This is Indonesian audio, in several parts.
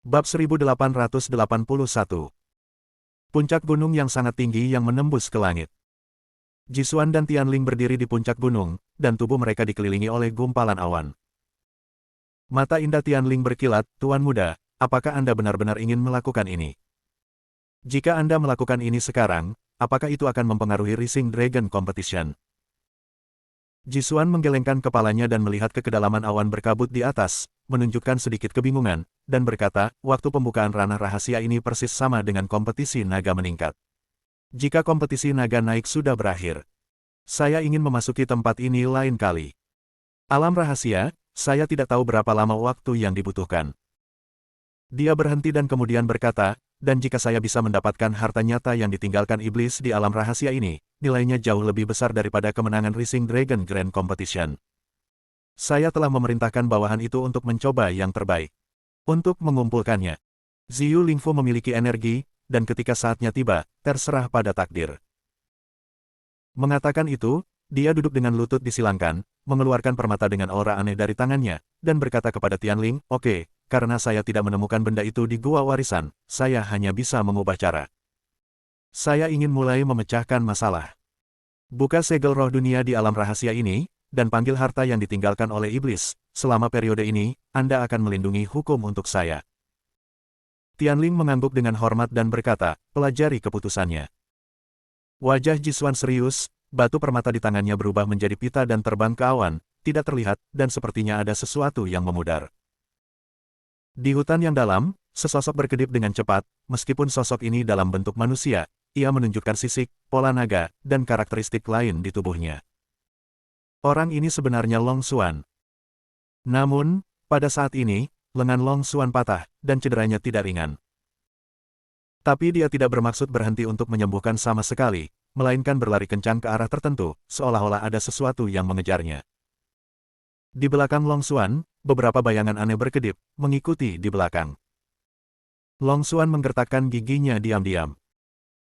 Bab 1881. Puncak gunung yang sangat tinggi yang menembus ke langit. Jisuan dan Tianling berdiri di puncak gunung, dan tubuh mereka dikelilingi oleh gumpalan awan. Mata indah Tianling berkilat, "Tuan muda, apakah Anda benar-benar ingin melakukan ini? Jika Anda melakukan ini sekarang, apakah itu akan mempengaruhi Rising Dragon Competition?" Jisuan menggelengkan kepalanya dan melihat ke kedalaman awan berkabut di atas, menunjukkan sedikit kebingungan, dan berkata, "Waktu pembukaan ranah rahasia ini persis sama dengan kompetisi naga meningkat. Jika kompetisi naga naik sudah berakhir, saya ingin memasuki tempat ini lain kali. Alam rahasia, saya tidak tahu berapa lama waktu yang dibutuhkan." Dia berhenti dan kemudian berkata, "Dan jika saya bisa mendapatkan harta nyata yang ditinggalkan iblis di alam rahasia ini, nilainya jauh lebih besar daripada kemenangan Rising Dragon Grand Competition. Saya telah memerintahkan bawahan itu untuk mencoba yang terbaik. Untuk mengumpulkannya, Ziyu Lingfu memiliki energi, dan ketika saatnya tiba, terserah pada takdir." Mengatakan itu, dia duduk dengan lutut disilangkan, mengeluarkan permata dengan aura aneh dari tangannya, dan berkata kepada Tianling, "Oke, karena saya tidak menemukan benda itu di gua warisan, saya hanya bisa mengubah cara. Saya ingin mulai memecahkan masalah. Buka segel roh dunia di alam rahasia ini, dan panggil harta yang ditinggalkan oleh iblis. Selama periode ini, Anda akan melindungi hukum untuk saya." Tianling mengangguk dengan hormat dan berkata, "Pelajari keputusannya." Wajah Jisuan serius, batu permata di tangannya berubah menjadi pita dan terbang ke awan, tidak terlihat, dan sepertinya ada sesuatu yang memudar. Di hutan yang dalam, sesosok berkedip dengan cepat, meskipun sosok ini dalam bentuk manusia, ia menunjukkan sisik, pola naga, dan karakteristik lain di tubuhnya. Orang ini sebenarnya Long Xuan. Namun, pada saat ini, lengan Long Xuan patah, dan cederanya tidak ringan. Tapi dia tidak bermaksud berhenti untuk menyembuhkan sama sekali, melainkan berlari kencang ke arah tertentu, seolah-olah ada sesuatu yang mengejarnya. Di belakang Long Xuan, beberapa bayangan aneh berkedip, mengikuti di belakang. Long Xuan menggertakkan giginya diam-diam.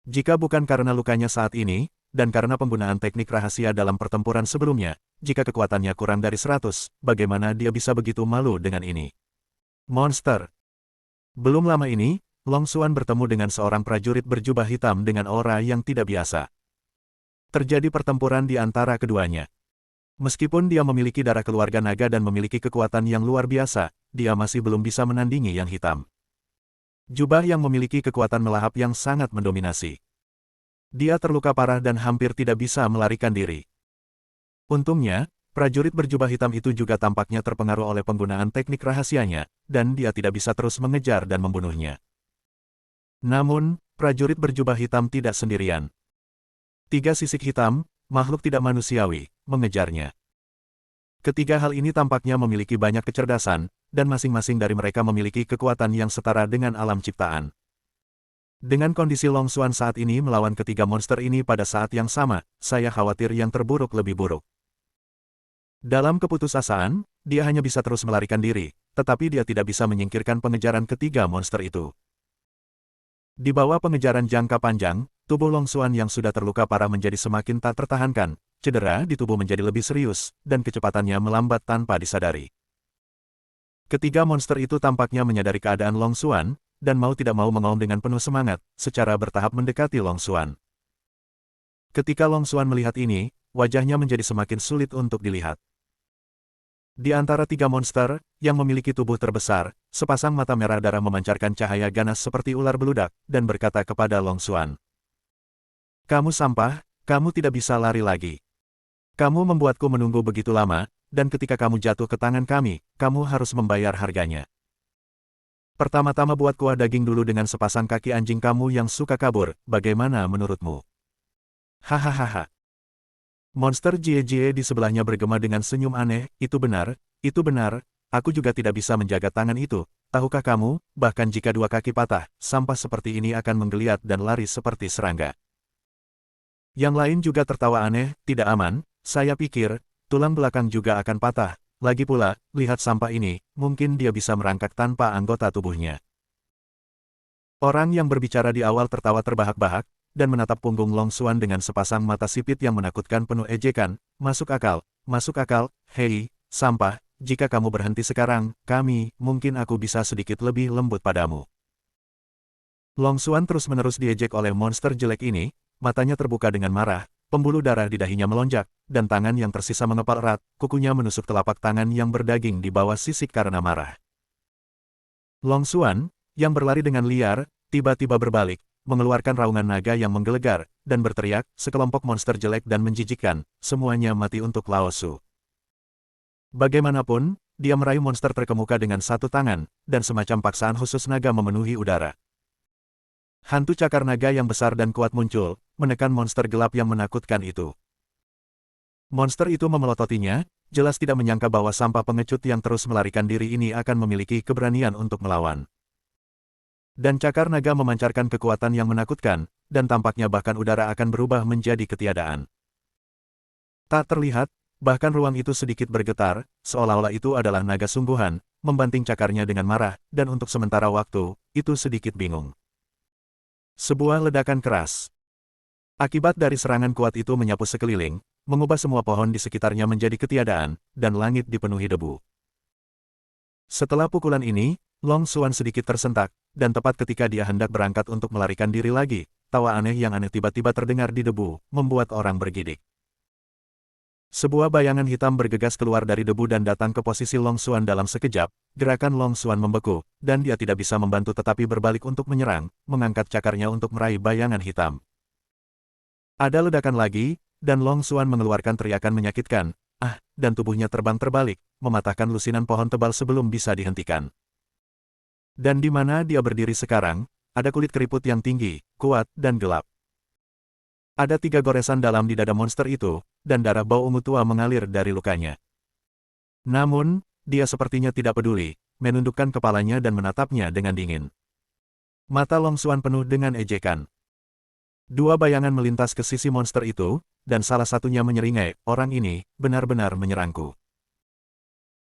Jika bukan karena lukanya saat ini, dan karena penggunaan teknik rahasia dalam pertempuran sebelumnya, jika kekuatannya kurang dari 100, bagaimana dia bisa begitu malu dengan ini? Monster! Belum lama ini, Long Xuan bertemu dengan seorang prajurit berjubah hitam dengan aura yang tidak biasa. Terjadi pertempuran di antara keduanya. Meskipun dia memiliki darah keluarga naga dan memiliki kekuatan yang luar biasa, dia masih belum bisa menandingi yang hitam. Jubah yang memiliki kekuatan melahap yang sangat mendominasi. Dia terluka parah dan hampir tidak bisa melarikan diri. Untungnya, prajurit berjubah hitam itu juga tampaknya terpengaruh oleh penggunaan teknik rahasianya, dan dia tidak bisa terus mengejar dan membunuhnya. Namun, prajurit berjubah hitam tidak sendirian. 3 sisik hitam, makhluk tidak manusiawi, mengejarnya. Ketiga hal ini tampaknya memiliki banyak kecerdasan, dan masing-masing dari mereka memiliki kekuatan yang setara dengan alam ciptaan. Dengan kondisi Long Xuan saat ini melawan ketiga monster ini pada saat yang sama, saya khawatir yang terburuk lebih buruk. Dalam keputusasaan, dia hanya bisa terus melarikan diri, tetapi dia tidak bisa menyingkirkan pengejaran ketiga monster itu. Di bawah pengejaran jangka panjang, tubuh Long Xuan yang sudah terluka parah menjadi semakin tak tertahankan, cedera di tubuh menjadi lebih serius, dan kecepatannya melambat tanpa disadari. Ketiga monster itu tampaknya menyadari keadaan Long Xuan, dan mau tidak mau mengaum dengan penuh semangat, secara bertahap mendekati Long Xuan. Ketika Long Xuan melihat ini, wajahnya menjadi semakin sulit untuk dilihat. Di antara 3 monster, yang memiliki tubuh terbesar, sepasang mata merah darah memancarkan cahaya ganas seperti ular beludak, dan berkata kepada Long Xuan, "Kamu sampah, kamu tidak bisa lari lagi. Kamu membuatku menunggu begitu lama, dan ketika kamu jatuh ke tangan kami, kamu harus membayar harganya. Pertama-tama buat kuah daging dulu dengan sepasang kaki anjing kamu yang suka kabur, bagaimana menurutmu?" Hahaha. Monster Jie-Jie di sebelahnya bergema dengan senyum aneh, itu benar, aku juga tidak bisa menjaga tangan itu. Tahukah kamu, bahkan jika 2 kaki patah, sampah seperti ini akan menggeliat dan lari seperti serangga." Yang lain juga tertawa aneh, "Tidak aman, saya pikir, tulang belakang juga akan patah. Lagi pula, lihat sampah ini, mungkin dia bisa merangkak tanpa anggota tubuhnya." Orang yang berbicara di awal tertawa terbahak-bahak, dan menatap punggung Long Xuan dengan sepasang mata sipit yang menakutkan penuh ejekan. Masuk akal, hei, sampah, jika kamu berhenti sekarang, mungkin aku bisa sedikit lebih lembut padamu. Long Xuan terus-menerus diejek oleh monster jelek ini, matanya terbuka dengan marah, pembuluh darah di dahinya melonjak, dan tangan yang tersisa mengepal erat, kukunya menusuk telapak tangan yang berdaging di bawah sisik karena marah. Long Xuan, yang berlari dengan liar, tiba-tiba berbalik, mengeluarkan raungan naga yang menggelegar, dan berteriak, sekelompok monster jelek dan menjijikkan, semuanya mati untuk Lao Su. Bagaimanapun, dia meraih monster terkemuka dengan satu tangan, dan semacam paksaan khusus naga memenuhi udara. Hantu cakar naga yang besar dan kuat muncul, menekan monster gelap yang menakutkan itu. Monster itu memelototinya, jelas tidak menyangka bahwa sampah pengecut yang terus melarikan diri ini akan memiliki keberanian untuk melawan. Dan cakar naga memancarkan kekuatan yang menakutkan, dan tampaknya bahkan udara akan berubah menjadi ketiadaan. Tak terlihat, bahkan ruang itu sedikit bergetar, seolah-olah itu adalah naga sungguhan, membanting cakarnya dengan marah, dan untuk sementara waktu, itu sedikit bingung. Sebuah ledakan keras. Akibat dari serangan kuat itu menyapu sekeliling, mengubah semua pohon di sekitarnya menjadi ketiadaan, dan langit dipenuhi debu. Setelah pukulan ini, Long Xuan sedikit tersentak, dan tepat ketika dia hendak berangkat untuk melarikan diri lagi, tawa aneh yang aneh tiba-tiba terdengar di debu, membuat orang bergidik. Sebuah bayangan hitam bergegas keluar dari debu dan datang ke posisi Long Xuan dalam sekejap, gerakan Long Xuan membeku, dan dia tidak bisa membantu tetapi berbalik untuk menyerang, mengangkat cakarnya untuk meraih bayangan hitam. Ada ledakan lagi, dan Long Xuan mengeluarkan teriakan menyakitkan, dan tubuhnya terbang terbalik, mematahkan lusinan pohon tebal sebelum bisa dihentikan. Dan di mana dia berdiri sekarang, ada kulit keriput yang tinggi, kuat, dan gelap. Ada 3 goresan dalam di dada monster itu, dan darah bau ungu tua mengalir dari lukanya. Namun, dia sepertinya tidak peduli, menundukkan kepalanya dan menatapnya dengan dingin. Mata Long Xuan penuh dengan ejekan. 2 bayangan melintas ke sisi monster itu, dan salah satunya menyeringai, orang ini benar-benar menyerangku.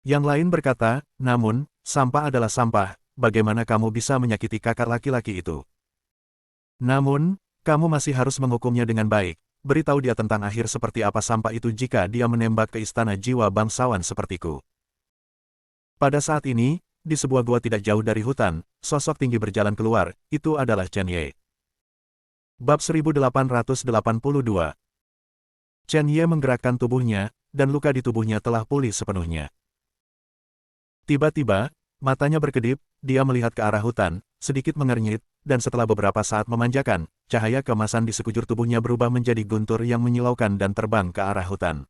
Yang lain berkata, namun, sampah adalah sampah, bagaimana kamu bisa menyakiti kakak laki-laki itu? Namun, kamu masih harus menghukumnya dengan baik, beritahu dia tentang akhir seperti apa sampah itu jika dia menembak ke istana jiwa bangsawan sepertiku. Pada saat ini, di sebuah gua tidak jauh dari hutan, sosok tinggi berjalan keluar, itu adalah Chen Ye. Bab 1882. Chen Ye menggerakkan tubuhnya, dan luka di tubuhnya telah pulih sepenuhnya. Tiba-tiba, matanya berkedip, dia melihat ke arah hutan, sedikit mengernyit, dan setelah beberapa saat memanjakan, cahaya keemasan di sekujur tubuhnya berubah menjadi guntur yang menyilaukan dan terbang ke arah hutan.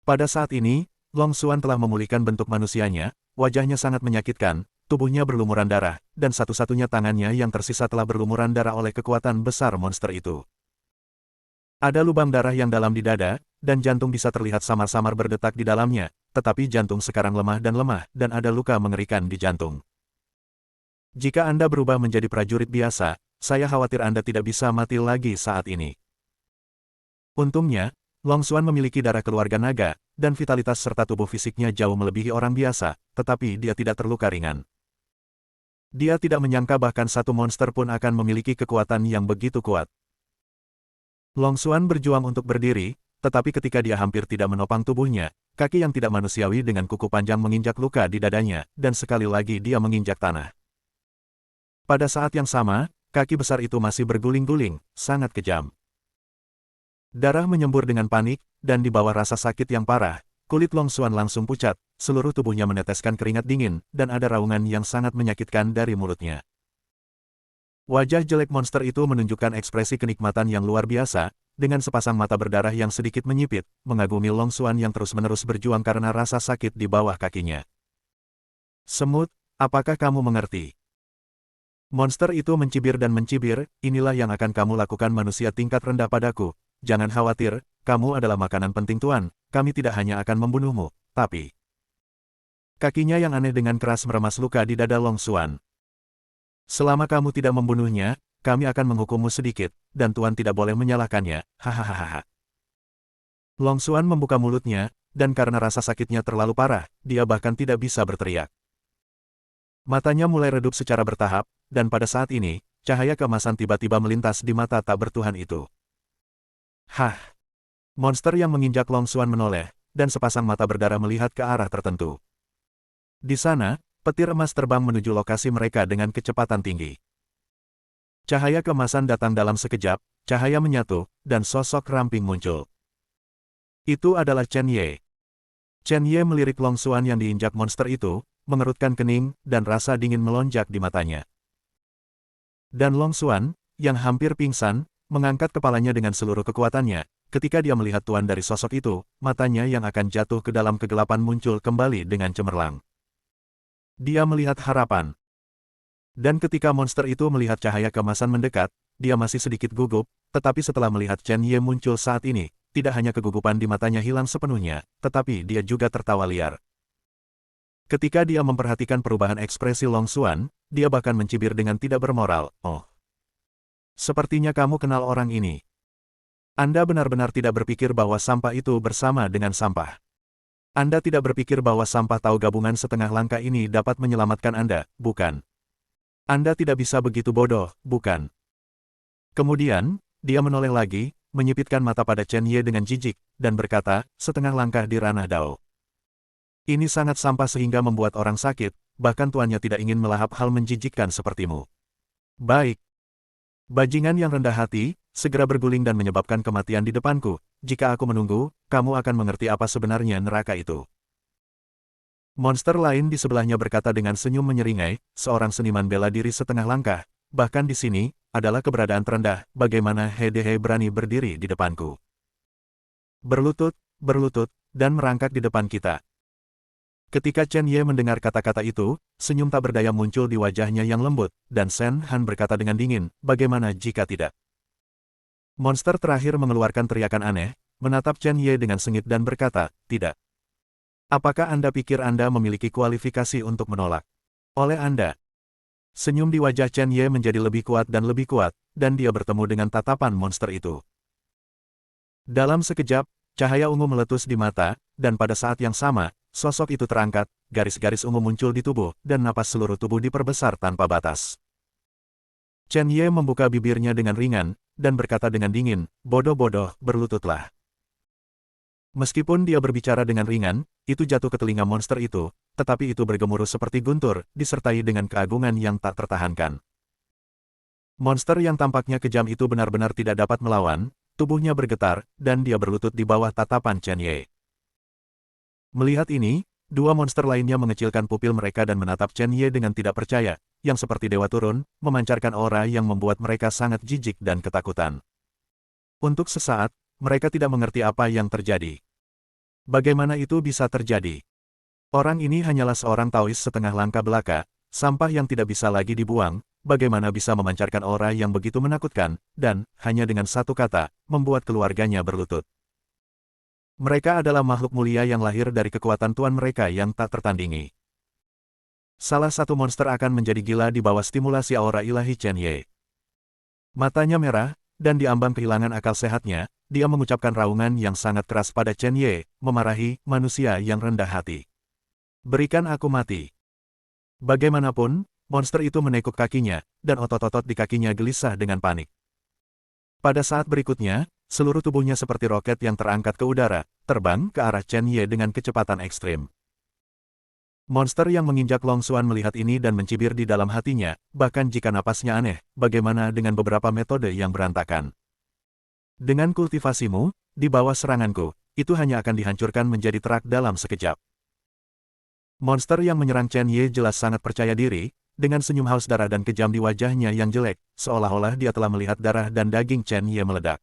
Pada saat ini, Long Xuan telah memulihkan bentuk manusianya, wajahnya sangat menyakitkan, tubuhnya berlumuran darah, dan satu-satunya tangannya yang tersisa telah berlumuran darah oleh kekuatan besar monster itu. Ada lubang darah yang dalam di dada, dan jantung bisa terlihat samar-samar berdetak di dalamnya, tetapi jantung sekarang lemah, dan ada luka mengerikan di jantung. Jika Anda berubah menjadi prajurit biasa, saya khawatir Anda tidak bisa mati lagi saat ini. Untungnya, Long Xuan memiliki darah keluarga naga, dan vitalitas serta tubuh fisiknya jauh melebihi orang biasa, tetapi dia tidak terluka ringan. Dia tidak menyangka bahkan satu monster pun akan memiliki kekuatan yang begitu kuat. Long Xuan berjuang untuk berdiri, tetapi ketika dia hampir tidak menopang tubuhnya, kaki yang tidak manusiawi dengan kuku panjang menginjak luka di dadanya, dan sekali lagi dia menginjak tanah. Pada saat yang sama, kaki besar itu masih berguling-guling, sangat kejam. Darah menyembur dengan panik, dan di bawah rasa sakit yang parah, kulit Long Xuan langsung pucat, seluruh tubuhnya meneteskan keringat dingin, dan ada raungan yang sangat menyakitkan dari mulutnya. Wajah jelek monster itu menunjukkan ekspresi kenikmatan yang luar biasa, dengan sepasang mata berdarah yang sedikit menyipit, mengagumi Long Xuan yang terus-menerus berjuang karena rasa sakit di bawah kakinya. Semut, apakah kamu mengerti? Monster itu mencibir dan mencibir, inilah yang akan kamu lakukan manusia tingkat rendah padaku. Jangan khawatir, kamu adalah makanan penting Tuan, kami tidak hanya akan membunuhmu, tapi... Kakinya yang aneh dengan keras meremas luka di dada Long Xuan. Selama kamu tidak membunuhnya, kami akan menghukummu sedikit, dan Tuan tidak boleh menyalahkannya, hahaha. Long Xuan membuka mulutnya, dan karena rasa sakitnya terlalu parah, dia bahkan tidak bisa berteriak. Matanya mulai redup secara bertahap, dan pada saat ini, cahaya keemasan tiba-tiba melintas di mata tak bertuhan itu. Monster yang menginjak Long Xuan menoleh, dan sepasang mata berdarah melihat ke arah tertentu. Di sana, petir emas terbang menuju lokasi mereka dengan kecepatan tinggi. Cahaya keemasan datang dalam sekejap, cahaya menyatu, dan sosok ramping muncul. Itu adalah Chen Ye. Chen Ye melirik Long Xuan yang diinjak monster itu, mengerutkan kening, dan rasa dingin melonjak di matanya. Dan Long Xuan, yang hampir pingsan, mengangkat kepalanya dengan seluruh kekuatannya. Ketika dia melihat tuan dari sosok itu, matanya yang akan jatuh ke dalam kegelapan muncul kembali dengan cemerlang. Dia melihat harapan. Dan ketika monster itu melihat cahaya keemasan mendekat, dia masih sedikit gugup, tetapi setelah melihat Chen Ye muncul saat ini, tidak hanya kegugupan di matanya hilang sepenuhnya, tetapi dia juga tertawa liar. Ketika dia memperhatikan perubahan ekspresi Long Xuan, dia bahkan mencibir dengan tidak bermoral. Oh, sepertinya kamu kenal orang ini. Anda benar-benar tidak berpikir bahwa sampah itu bersama dengan sampah. Anda tidak berpikir bahwa sampah tahu gabungan setengah langkah ini dapat menyelamatkan Anda, bukan? Anda tidak bisa begitu bodoh, bukan? Kemudian, dia menoleh lagi, menyipitkan mata pada Chen Ye dengan jijik, dan berkata, setengah langkah di ranah Dao. Ini sangat sampah sehingga membuat orang sakit, bahkan tuannya tidak ingin melahap hal menjijikkan sepertimu. Baik. Bajingan yang rendah hati, segera berguling dan menyebabkan kematian di depanku. Jika aku menunggu, kamu akan mengerti apa sebenarnya neraka itu. Monster lain di sebelahnya berkata dengan senyum menyeringai, seorang seniman bela diri setengah langkah, bahkan di sini, adalah keberadaan terendah, bagaimana Hedehe berani berdiri di depanku. Berlutut, dan merangkak di depan kita. Ketika Chen Ye mendengar kata-kata itu, senyum tak berdaya muncul di wajahnya yang lembut, dan Shen Han berkata dengan dingin, bagaimana jika tidak? Monster terakhir mengeluarkan teriakan aneh, menatap Chen Ye dengan sengit dan berkata, tidak. Apakah Anda pikir Anda memiliki kualifikasi untuk menolak? Oleh Anda. Senyum di wajah Chen Ye menjadi lebih kuat, dan dia bertemu dengan tatapan monster itu. Dalam sekejap, cahaya ungu meletus di mata, dan pada saat yang sama, sosok itu terangkat, garis-garis ungu muncul di tubuh, dan napas seluruh tubuh diperbesar tanpa batas. Chen Ye membuka bibirnya dengan ringan, dan berkata dengan dingin, bodoh-bodoh, berlututlah. Meskipun dia berbicara dengan ringan, itu jatuh ke telinga monster itu, tetapi itu bergemuruh seperti guntur, disertai dengan keagungan yang tak tertahankan. Monster yang tampaknya kejam itu benar-benar tidak dapat melawan, tubuhnya bergetar, dan dia berlutut di bawah tatapan Chen Ye. Melihat ini, dua monster lainnya mengecilkan pupil mereka dan menatap Chen Ye dengan tidak percaya, yang seperti dewa turun, memancarkan aura yang membuat mereka sangat jijik dan ketakutan. Untuk sesaat, mereka tidak mengerti apa yang terjadi. Bagaimana itu bisa terjadi? Orang ini hanyalah seorang Taois setengah langkah belaka, sampah yang tidak bisa lagi dibuang, bagaimana bisa memancarkan aura yang begitu menakutkan, dan, hanya dengan satu kata, membuat keluarganya berlutut. Mereka adalah makhluk mulia yang lahir dari kekuatan tuan mereka yang tak tertandingi. Salah satu monster akan menjadi gila di bawah stimulasi aura ilahi Chen Ye. Matanya merah, dan diambang kehilangan akal sehatnya, dia mengucapkan raungan yang sangat keras pada Chen Ye, memarahi manusia yang rendah hati. Berikan aku mati. Bagaimanapun, monster itu menekuk kakinya, dan otot-otot di kakinya gelisah dengan panik. Pada saat berikutnya, seluruh tubuhnya seperti roket yang terangkat ke udara, terbang ke arah Chen Ye dengan kecepatan ekstrim. Monster yang menginjak Long Xuan melihat ini dan mencibir di dalam hatinya, bahkan jika napasnya aneh, bagaimana dengan beberapa metode yang berantakan. Dengan kultivasimu, di bawah seranganku, itu hanya akan dihancurkan menjadi terak dalam sekejap. Monster yang menyerang Chen Ye jelas sangat percaya diri, dengan senyum haus darah dan kejam di wajahnya yang jelek, seolah-olah dia telah melihat darah dan daging Chen Ye meledak.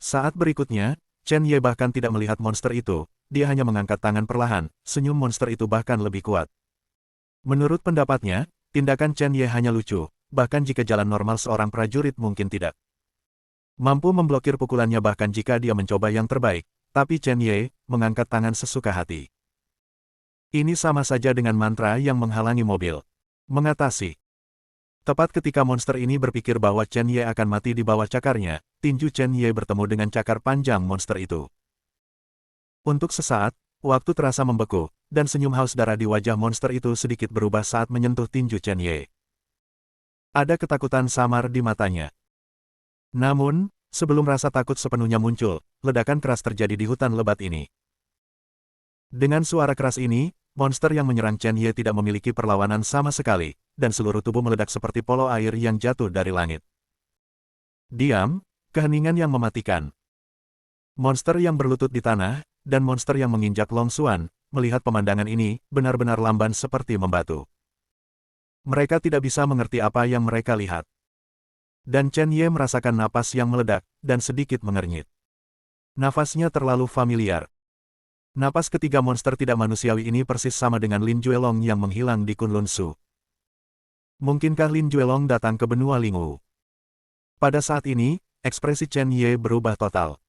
Saat berikutnya, Chen Ye bahkan tidak melihat monster itu, dia hanya mengangkat tangan perlahan, senyum monster itu bahkan lebih kuat. Menurut pendapatnya, tindakan Chen Ye hanya lucu, bahkan jika jalan normal seorang prajurit mungkin tidak mampu memblokir pukulannya bahkan jika dia mencoba yang terbaik, tapi Chen Ye mengangkat tangan sesuka hati. Ini sama saja dengan mantra yang menghalangi mobil. Mengatasi. Tepat ketika monster ini berpikir bahwa Chen Ye akan mati di bawah cakarnya, tinju Chen Ye bertemu dengan cakar panjang monster itu. Untuk sesaat, waktu terasa membeku, dan senyum haus darah di wajah monster itu sedikit berubah saat menyentuh tinju Chen Ye. Ada ketakutan samar di matanya. Namun, sebelum rasa takut sepenuhnya muncul, ledakan keras terjadi di hutan lebat ini. Dengan suara keras ini, monster yang menyerang Chen Ye tidak memiliki perlawanan sama sekali, dan seluruh tubuh meledak seperti polo air yang jatuh dari langit. Diam, keheningan yang mematikan. Monster yang berlutut di tanah, dan monster yang menginjak Long Xuan, melihat pemandangan ini, benar-benar lamban seperti membatu. Mereka tidak bisa mengerti apa yang mereka lihat. Dan Chen Ye merasakan napas yang meledak, dan sedikit mengernyit. Nafasnya terlalu familiar. Napas ketiga monster tidak manusiawi ini persis sama dengan Lin Juelong yang menghilang di Kunlun Su. Mungkinkah Lin Juelong datang ke benua Lingwu? Pada saat ini, ekspresi Chen Ye berubah total.